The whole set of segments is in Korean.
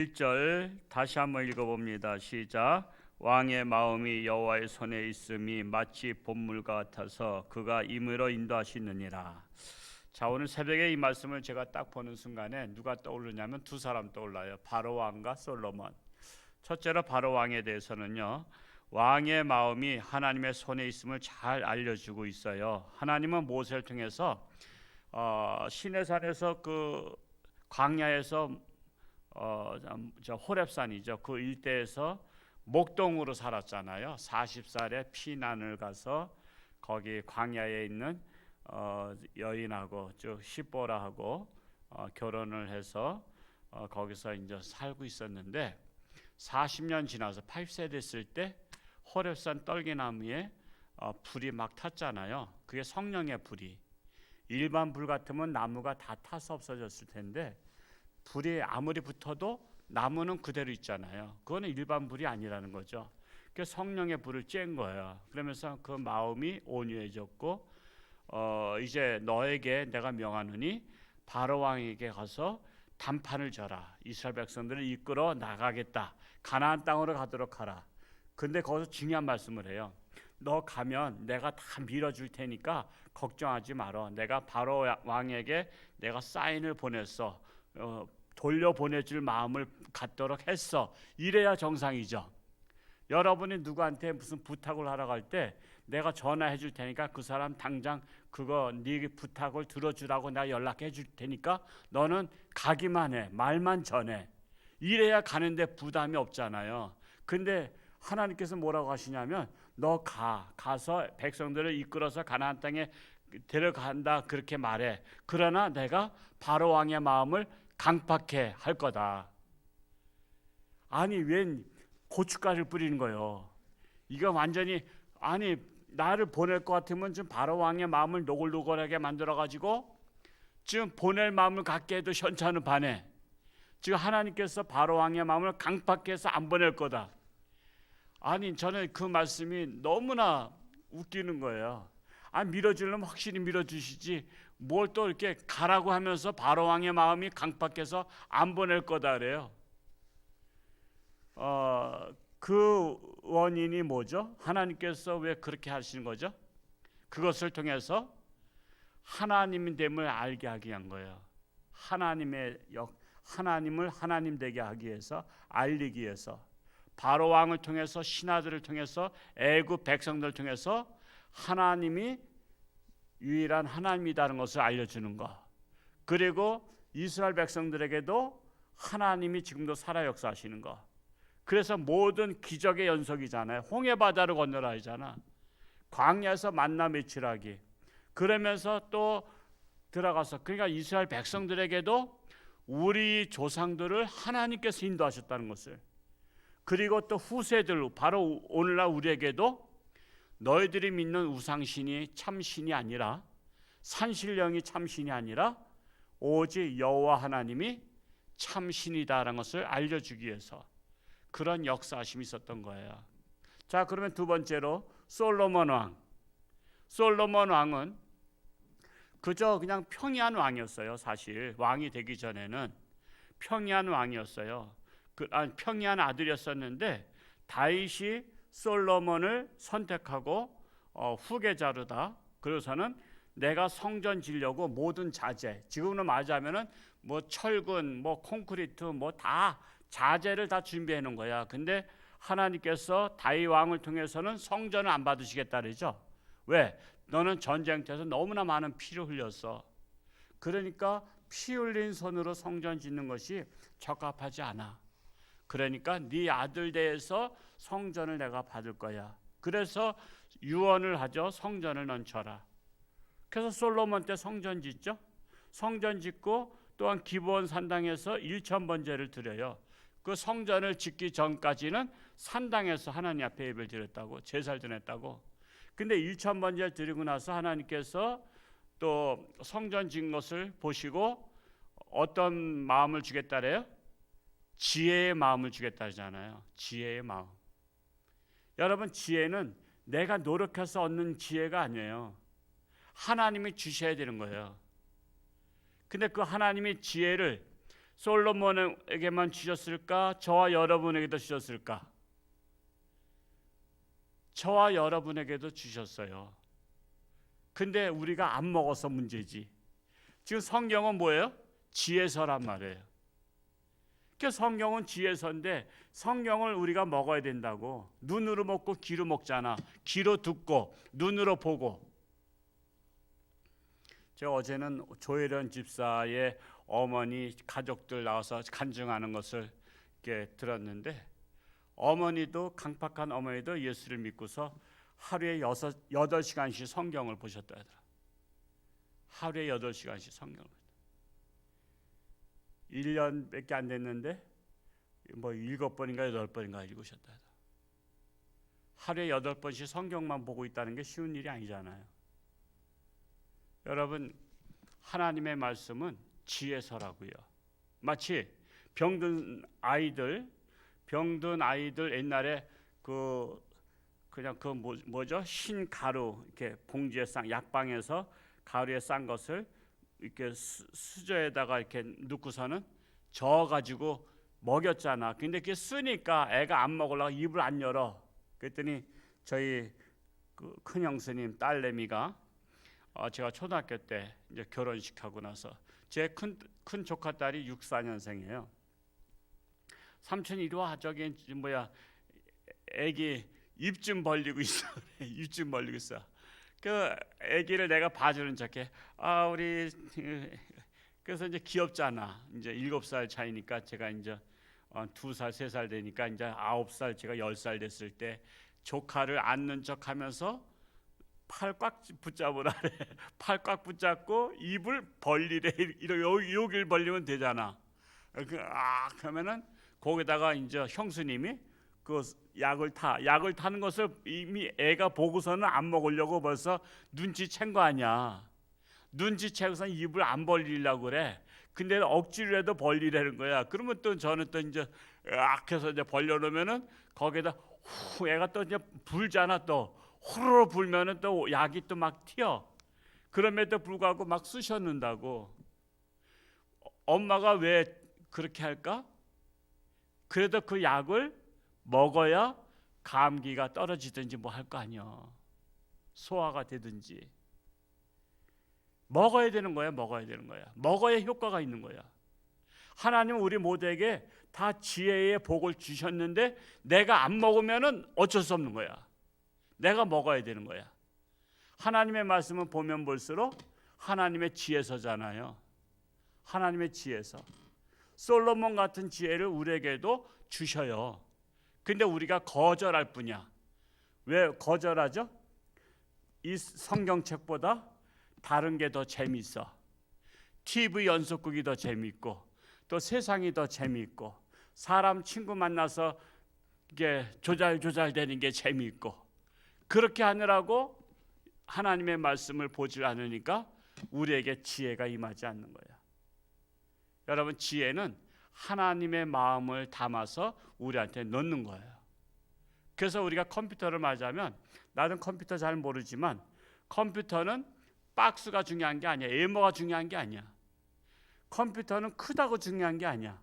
1절 다시 한번 읽어봅니다. 시작. 왕의 마음이 여호와의 손에 있음이 마치 봇물과 같아서 그가 임으로 인도하시느니라. 자, 오늘 새벽에 이 말씀을 제가 딱 보는 순간에 누가 떠오르냐면 두 사람 떠올라요. 바로 왕과 솔로몬. 첫째로 바로 왕에 대해서는요, 왕의 마음이 하나님의 손에 있음을 잘 알려주고 있어요. 하나님은 모세를 통해서 시내산에서 그 광야에서 저 호렙산이죠. 그 일대에서 목동으로 살았잖아요. 40살에 피난을 가서 거기 광야에 있는 여인하고 즉 시보라하고 결혼을 해서 거기서 이제 살고 있었는데 40년 지나서 80세 됐을 때 호렙산 떨기나무에 불이 막 탔잖아요. 그게 성령의 불이. 일반 불 같으면 나무가 다 타서 없어졌을 텐데 불이 아무리 붙어도 나무는 그대로 있잖아요. 그거는 일반 불이 아니라는 거죠. 그 성령의 불을 쬐은 거예요. 그러면서 그 마음이 온유해졌고 이제 너에게 내가 명하노니 바로 왕에게 가서 단판을 져라. 이스라엘 백성들을 이끌어 나가겠다. 가나안 땅으로 가도록 하라. 근데 거기서 중요한 말씀을 해요. 너 가면 내가 다 밀어줄 테니까 걱정하지 말어. 내가 바로 왕에게 내가 사인을 보냈어. 돌려보내줄 마음을 갖도록 했어. 이래야 정상이죠. 여러분이 누구한테 무슨 부탁을 하러 갈 때 내가 전화해 줄 테니까 그 사람 당장 그거 네 부탁을 들어주라고 내가 연락해 줄 테니까 너는 가기만 해. 말만 전해. 이래야 가는데 부담이 없잖아요. 근데 하나님께서 뭐라고 하시냐면 너 가서 백성들을 이끌어서 가나안 땅에 데려간다 그렇게 말해. 그러나 내가 바로 왕의 마음을 강팍해 할 거다. 아니 웬 고춧가루를 뿌리는 거예요. 이거 완전히 아니 나를 보낼 것 같으면 좀 바로 왕의 마음을 노골노골하게 만들어 가지고 지금 보낼 마음을 갖게 해도 현찮은 반에 지금 하나님께서 바로 왕의 마음을 강팍해서 안 보낼 거다. 아니 저는 그 말씀이 너무나 웃기는 거예요. 밀어주려면 확실히 밀어주시지 뭘 또 이렇게 가라고 하면서 바로 왕의 마음이 강팍해서 안 보낼 거다 그래요. 그 원인이 뭐죠? 하나님께서 왜 그렇게 하시는 거죠? 그것을 통해서 하나님됨을 알게 하기 위한 거예요. 하나님을 하나님 되게 하기 위해서, 알리기 위해서, 바로 왕을 통해서, 신하들을 통해서, 애굽 백성들을 통해서 하나님이 유일한 하나님이라는 것을 알려주는 것. 그리고 이스라엘 백성들에게도 하나님이 지금도 살아 역사하시는 것. 그래서 모든 기적의 연속이잖아요. 홍해 바다를 건너라 하잖아. 광야에서 만나 매출하기. 그러면서 또 들어가서 그러니까 이스라엘 백성들에게도 우리 조상들을 하나님께서 인도하셨다는 것을. 그리고 또 후세들 바로 오늘날 우리에게도 너희들이 믿는 우상신이 참신이 아니라 산신령이 참신이 아니라 오직 여호와 하나님이 참신이다라는 것을 알려주기 위해서 그런 역사하심이 있었던 거예요. 자, 그러면 두 번째로 솔로몬 왕. 솔로몬 왕은 그저 그냥 평이한 왕이었어요. 사실 왕이 되기 전에는 평이한 왕이었어요. 평이한 아들이었었는데 다윗이 솔로몬을 선택하고 후계자로다. 그래서는 내가 성전 지려고 모든 자재, 지금으로 말하자면은 뭐 철근, 뭐 콘크리트, 뭐 다 자재를 다 준비해 놓은 거야. 근데 하나님께서 다윗 왕을 통해서는 성전을 안 받으시겠다 그러죠. 왜? 너는 전쟁터에서 너무나 많은 피를 흘렸어. 그러니까 피 흘린 손으로 성전 짓는 것이 적합하지 않아. 그러니까 네 아들 대에서 성전을 내가 받을 거야. 그래서 유언을 하죠. 성전을 넌 쳐라. 그래서 솔로몬 때 성전 짓죠. 성전 짓고 또한 기브온 산당에서 1,000번제를 드려요. 그 성전을 짓기 전까지는 산당에서 하나님 앞에 예배를 드렸다고, 제사를 드렸다고. 근데 1,000번제를 드리고 나서 하나님께서 또 성전 짓는 것을 보시고 어떤 마음을 주겠다 그래요? 지혜의 마음을 주겠다 하잖아요. 지혜의 마음. 여러분, 지혜는 내가 노력해서 얻는 지혜가 아니에요. 하나님이 주셔야 되는 거예요. 근데 그 하나님의 지혜를 솔로몬에게만 주셨을까? 저와 여러분에게도 주셨을까? 저와 여러분에게도 주셨어요. 근데 우리가 안 먹어서 문제지. 지금 성경은 뭐예요? 지혜서란 말이에요. 그 성경은 지혜서인데 성경을 우리가 먹어야 된다고. 눈으로 먹고 귀로 먹잖아. 귀로 듣고 눈으로 보고. 제가 어제는 조혜련 집사의 어머니 가족들 나와서 간증하는 것을 이렇게 들었는데, 어머니도 강팍한 어머니도 예수를 믿고서 하루에 8시간씩 성경을 보셨다 하더라. 하루에 8시간씩 성경을 보셨다. 1년밖에 안 됐는데 뭐 7번인가 8번인가 읽으셨다 하더라. 하루에 8번씩 성경만 보고 있다는 게 쉬운 일이 아니잖아요. 여러분, 하나님의 말씀은 지혜서라고요. 마치 병든 아이들 옛날에 그냥 뭐죠? 흰 가루 이렇게 봉지에 약방에서 가루에 싼 것을 이렇게 수저에다가 이렇게 넣고서는 저어 가지고 먹였잖아. 근데 그게 쓰니까 애가 안 먹으려고 입을 안 열어. 그랬더니 저희 그 큰 형수님 딸내미가 제가 초등학교 때 이제 결혼식하고 나서 제 큰 조카 딸이 64년생이에요. 삼촌 이리 와, 저기 애기 입 좀 벌리고 있어. 입 좀 벌리고 있어. 그 애기를 내가 봐주는 척해. 우리 그래서 이제 귀엽잖아. 이제 7살 차이니까 제가 이제 2살 3살 되니까 이제 9살, 제가 10살 됐을 때 조카를 안는 척하면서 팔 꽉 붙잡으라 그래. 팔 꽉 붙잡고 입을 벌리래. 여기를 벌리면 되잖아. 그러면은 거기다가 이제 형수님이 그 약을 타는 것을 이미 애가 보고서는 안 먹으려고 벌써 눈치챈 거 아니야. 눈치채고서는 입을 안 벌리려고 그래. 근데 억지로라도 벌리라는 거야. 그러면 또 저는 또 이제 해서 이제 벌려놓으면은 거기다 애가 또 이제 불잖아. 또 호로로 불면은 또 약이 또 막 튀어. 그럼에도 불구하고 막 쑤셔는다고. 엄마가 왜 그렇게 할까? 그래도 그 약을 먹어야 감기가 떨어지든지 뭐 할 거 아니야. 소화가 되든지. 먹어야 되는 거야. 먹어야 효과가 있는 거야. 하나님은 우리 모두에게 다 지혜의 복을 주셨는데 내가 안 먹으면은 어쩔 수 없는 거야. 내가 먹어야 되는 거야. 하나님의 말씀을 보면 볼수록 하나님의 지혜서잖아요. 하나님의 지혜서. 솔로몬 같은 지혜를 우리에게도 주셔요. 근데 우리가 거절할 뿐이야. 왜 거절하죠? 이 성경책보다 다른 게 더 재밌어. TV 연속극이 더 재밌고, 또 세상이 더 재밌고, 사람 친구 만나서 이게 조잘되는 게 재밌고, 그렇게 하느라고 하나님의 말씀을 보질 않으니까 우리에게 지혜가 임하지 않는 거야. 여러분, 지혜는 하나님의 마음을 담아서 우리한테 넣는 거예요. 그래서 우리가 컴퓨터를 말하자면, 나는 컴퓨터 잘 모르지만 컴퓨터는 박스가 중요한 게 아니야. 에머가 중요한 게 아니야. 컴퓨터는 크다고 중요한 게 아니야.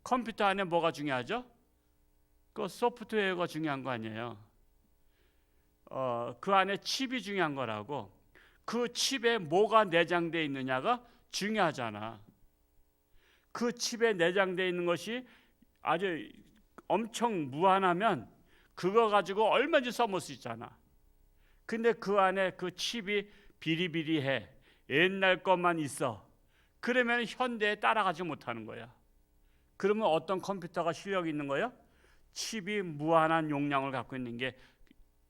컴퓨터 안에 뭐가 중요하죠? 그 소프트웨어가 중요한 거 아니에요. 그 안에 칩이 중요한 거라고. 그 칩에 뭐가 내장되어 있느냐가 중요하잖아. 그 칩에 내장되어 있는 것이 아주 엄청 무한하면 그거 가지고 얼마든지 써먹을 수 있잖아. 근데 그 안에 그 칩이 비리비리해. 옛날 것만 있어. 그러면 현대에 따라가지 못하는 거야. 그러면 어떤 컴퓨터가 실력이 있는 거야? 칩이 무한한 용량을 갖고 있는 게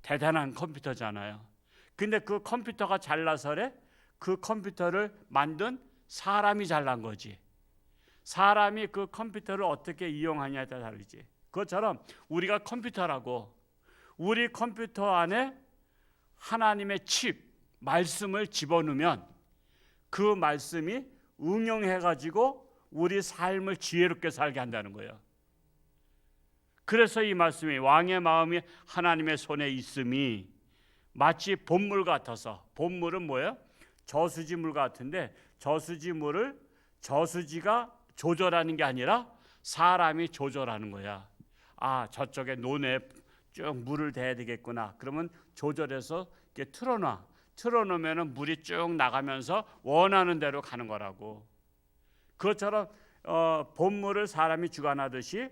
대단한 컴퓨터잖아요. 근데 그 컴퓨터가 잘나서래? 그 컴퓨터를 만든 사람이 잘난 거지. 사람이 그 컴퓨터를 어떻게 이용하냐에 따라 다르지. 그것처럼 우리가 컴퓨터라고, 우리 컴퓨터 안에 하나님의 칩, 말씀을 집어넣으면 그 말씀이 응용해가지고 우리 삶을 지혜롭게 살게 한다는 거예요. 그래서 이 말씀이 왕의 마음이 하나님의 손에 있음이 마치 본물 같아서, 본물은 뭐예요? 저수지물 같은데 저수지물을 저수지가 조절하는 게 아니라 사람이 조절하는 거야. 아, 저쪽에 논에 쭉 물을 대야 되겠구나. 그러면 조절해서 이렇게 틀어놓으면 물이 쭉 나가면서 원하는 대로 가는 거라고. 그것처럼 본물을 사람이 주관하듯이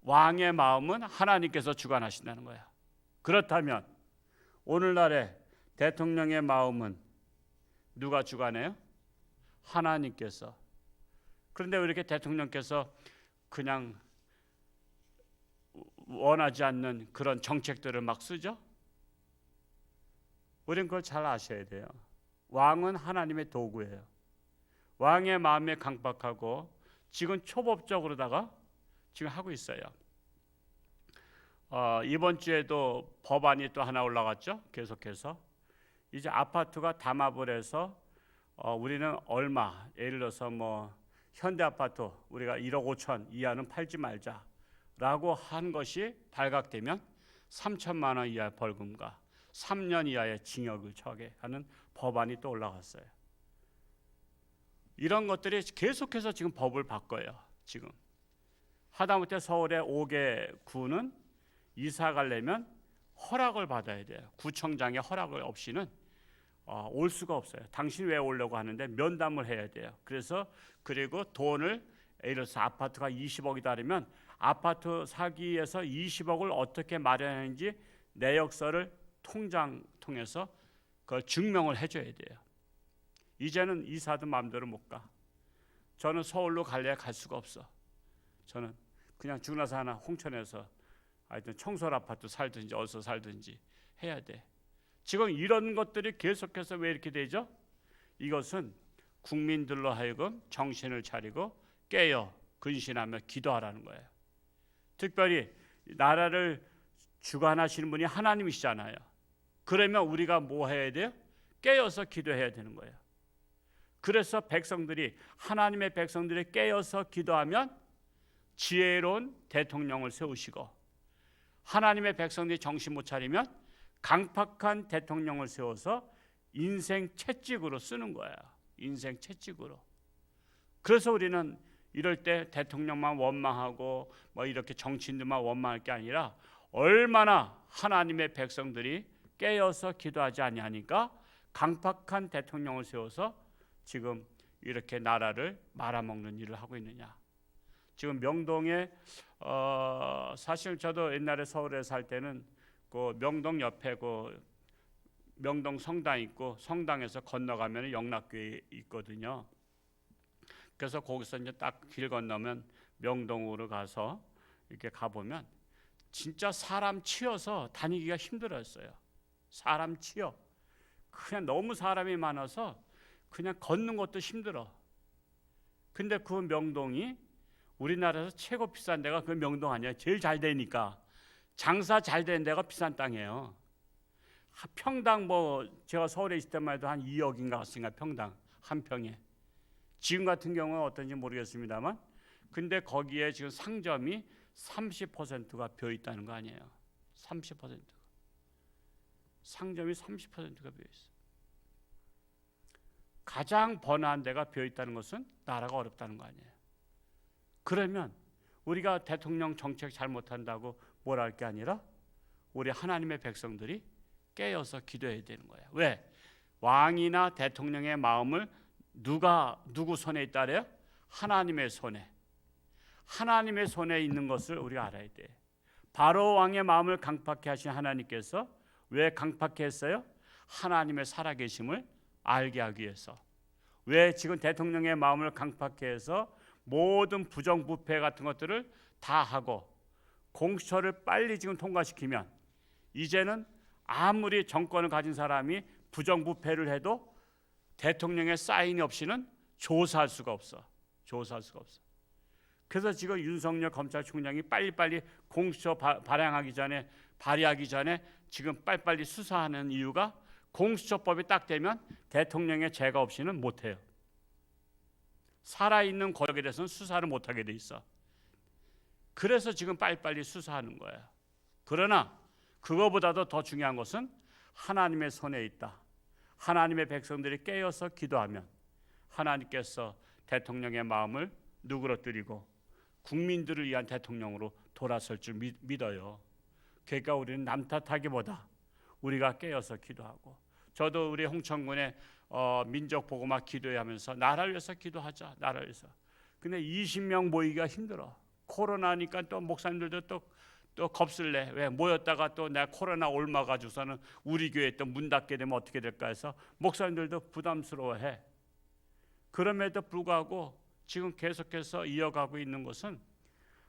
왕의 마음은 하나님께서 주관하신다는 거야. 그렇다면 오늘날의 대통령의 마음은 누가 주관해요? 하나님께서. 그런데 왜 이렇게 대통령께서 그냥 원하지 않는 그런 정책들을 막 쓰죠? 우리는 그걸 잘 아셔야 돼요. 왕은 하나님의 도구예요. 왕의 마음에 강박하고 지금 초법적으로다가 지금 하고 있어요. 이번 주에도 법안이 또 하나 올라갔죠. 계속해서 이제 아파트가 담합을 해서 우리는 얼마, 예를 들어서 뭐 현대 아파트 우리가 1억 5천 이하는 팔지 말자라고 한 것이 발각되면 3천만 원 이하 벌금과 3년 이하의 징역을 처하게 하는 법안이 또 올라갔어요. 이런 것들이 계속해서 지금 법을 바꿔요. 지금 하다못해 서울의 5개 구는 이사 가려면 허락을 받아야 돼요. 구청장의 허락을 없이는 올 수가 없어요. 당신 왜 오려고 하는데 면담을 해야 돼요. 그리고 돈을 예를 들어서 아파트가 20억이다 그러면 아파트 사기에서 20억을 어떻게 마련하는지 내역서를 통장 통해서 그걸 증명을 해줘야 돼요. 이제는 이사도 마음대로 못 가. 저는 서울로 갈래야 갈 수가 없어. 저는 그냥 죽나서 하나 홍천에서 하여튼 청솔 아파트 살든지 어디서 살든지 해야 돼. 지금 이런 것들이 계속해서 왜 이렇게 되죠? 이것은 국민들로 하여금 정신을 차리고 깨어 근신하며 기도하라는 거예요. 특별히 나라를 주관하시는 분이 하나님이시잖아요. 그러면 우리가 뭐 해야 돼요? 깨어서 기도해야 되는 거예요. 그래서 하나님의 백성들이 깨어서 기도하면 지혜로운 대통령을 세우시고, 하나님의 백성들이 정신 못 차리면 강팍한 대통령을 세워서 인생 채찍으로 쓰는 거야. 인생 채찍으로. 그래서 우리는 이럴 때 대통령만 원망하고 뭐 이렇게 정치인들만 원망할 게 아니라 얼마나 하나님의 백성들이 깨어서 기도하지 아니하니까 강팍한 대통령을 세워서 지금 이렇게 나라를 말아먹는 일을 하고 있느냐. 지금 명동에 사실 저도 옛날에 서울에 살 때는 그 명동 옆에 그 명동 성당 있고 성당에서 건너가면 영락교회 있거든요. 그래서 거기서 이제 딱 길 건너면 명동으로 가서 이렇게 가보면 진짜 사람 치여서 다니기가 힘들었어요. 사람 치여. 그냥 너무 사람이 많아서 그냥 걷는 것도 힘들어. 근데 그 명동이 우리나라에서 최고 비싼 데가 그 명동 아니야. 제일 잘 되니까. 장사 잘 되는 데가 비싼 땅이에요. 평당 뭐 제가 서울에 있을 때만 해도 한 2억인가 갔으니까 평당 한 평에. 지금 같은 경우는 어떤지 모르겠습니다만 근데 거기에 지금 상점이 30%가 비어 있다는 거 아니에요. 30%가. 상점이 30%가 비어 있어. 가장 번화한 데가 비어 있다는 것은 나라가 어렵다는 거 아니에요. 그러면 우리가 대통령 정책 잘못한다고 뭘 할 게 아니라 우리 하나님의 백성들이 깨어서 기도해야 되는 거예요. 왜? 왕이나 대통령의 마음을 누구 손에 있다 그래요? 하나님의 손에. 하나님의 손에 있는 것을 우리가 알아야 돼. 바로 왕의 마음을 강팍해 하신 하나님께서 왜 강팍해 했어요? 하나님의 살아계심을 알게 하기 위해서. 왜 지금 대통령의 마음을 강팍해 해서 모든 부정부패 같은 것들을 다 하고 공수처를 빨리 지금 통과시키면 이제는 아무리 정권을 가진 사람이 부정부패를 해도 대통령의 사인이 없이는 조사할 수가 없어. 조사할 수가 없어. 그래서 지금 윤석열 검찰총장이 빨리빨리 공수처 발의하기 전에 지금 빨리빨리 수사하는 이유가 공수처법이 딱 되면 대통령의 죄가 없이는 못해요. 살아있는 권력에 대해서는 수사를 못하게 돼 있어. 그래서 지금 빨리빨리 수사하는 거예요. 그러나 그거보다도 더 중요한 것은 하나님의 손에 있다. 하나님의 백성들이 깨어서 기도하면 하나님께서 대통령의 마음을 누그러뜨리고 국민들을 위한 대통령으로 돌아설 줄 믿어요. 그러니까 우리는 남 탓하기보다 우리가 깨어서 기도하고, 저도 우리 홍천군의 민족 보고막 기도하면서 나라를 위해서 기도하자, 나라를 위해서. 근데 20명 모이기가 힘들어. 코로나니까 또 목사님들도 또 겁쓸래. 왜 모였다가 또 내가 코로나 옮아가지고서는 우리 교회 또 문 닫게 되면 어떻게 될까 해서 목사님들도 부담스러워해. 그럼에도 불구하고 지금 계속해서 이어가고 있는 것은,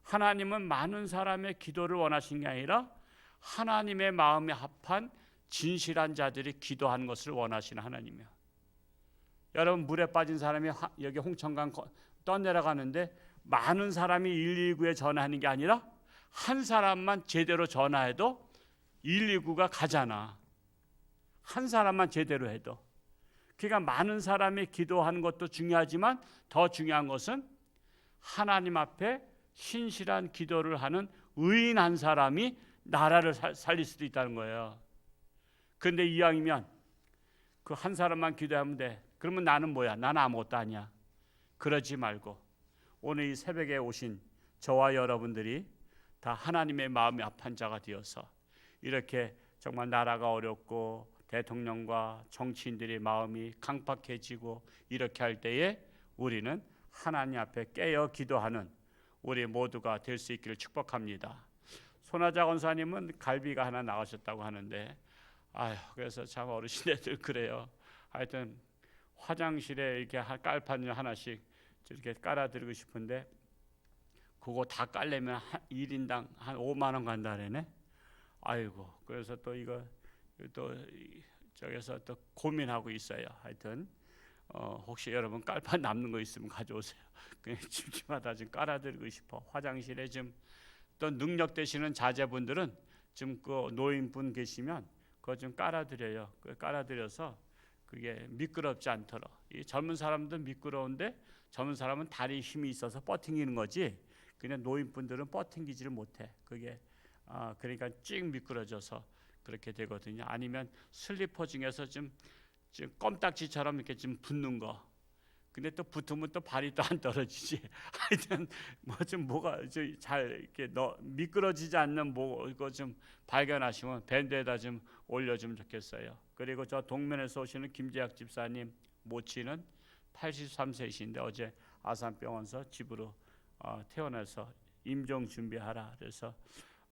하나님은 많은 사람의 기도를 원하신 게 아니라 하나님의 마음에 합한 진실한 자들이 기도하는 것을 원하시는 하나님이야. 여러분, 물에 빠진 사람이 여기 홍천강 떠내려가는데 많은 사람이 119에 전화하는 게 아니라 한 사람만 제대로 전화해도 119가 가잖아. 한 사람만 제대로 해도. 그러니까 많은 사람이 기도하는 것도 중요하지만 더 중요한 것은 하나님 앞에 신실한 기도를 하는 의인 한 사람이 나라를 살릴 수도 있다는 거예요. 그런데 이왕이면 그 한 사람만 기도하면 돼. 그러면 나는 뭐야? 나는 아무것도 아니야. 그러지 말고 오늘 이 새벽에 오신 저와 여러분들이 다 하나님의 마음이 합한 자가 되어서, 이렇게 정말 나라가 어렵고 대통령과 정치인들의 마음이 강팍해지고 이렇게 할 때에 우리는 하나님 앞에 깨어 기도하는 우리 모두가 될 수 있기를 축복합니다. 손하자 권사님은 갈비가 하나 나가셨다고 하는데, 그래서 참 어르신들 그래요. 하여튼 화장실에 이렇게 깔판 하나씩 이렇게 깔아드리고 싶은데 그거 다 깔려면 1인당 한 5만 원 간다래네. 아이고, 그래서 또 이거 또 저기서 또 고민하고 있어요. 하여튼 혹시 여러분 깔판 남는 거 있으면 가져오세요. 그냥 집집마다 좀 깔아드리고 싶어. 화장실에 좀 또 능력 되시는 자제분들은 좀 그 노인분 계시면 그거 좀 깔아드려요. 깔아드려서 그게 미끄럽지 않도록. 이 젊은 사람도 미끄러운데 젊은 사람은 다리 힘이 있어서 버팅기는 거지. 그냥 노인분들은 버팅기지를 못해. 그게 그러니까 쭉 미끄러져서 그렇게 되거든요. 아니면 슬리퍼 중에서 좀 껌딱지처럼 이렇게 좀 붙는 거. 근데 또 붙으면 또 발이 또 안 떨어지지. 하여튼 뭐가 잘 이렇게 미끄러지지 않는 이거 좀 발견하시면 밴드에다 좀 올려주면 좋겠어요. 그리고 저 동면에서 오시는 김재학 집사님 모치는 83세이신데 어제 아산병원서 집으로 퇴원해서 임종 준비하라. 그래서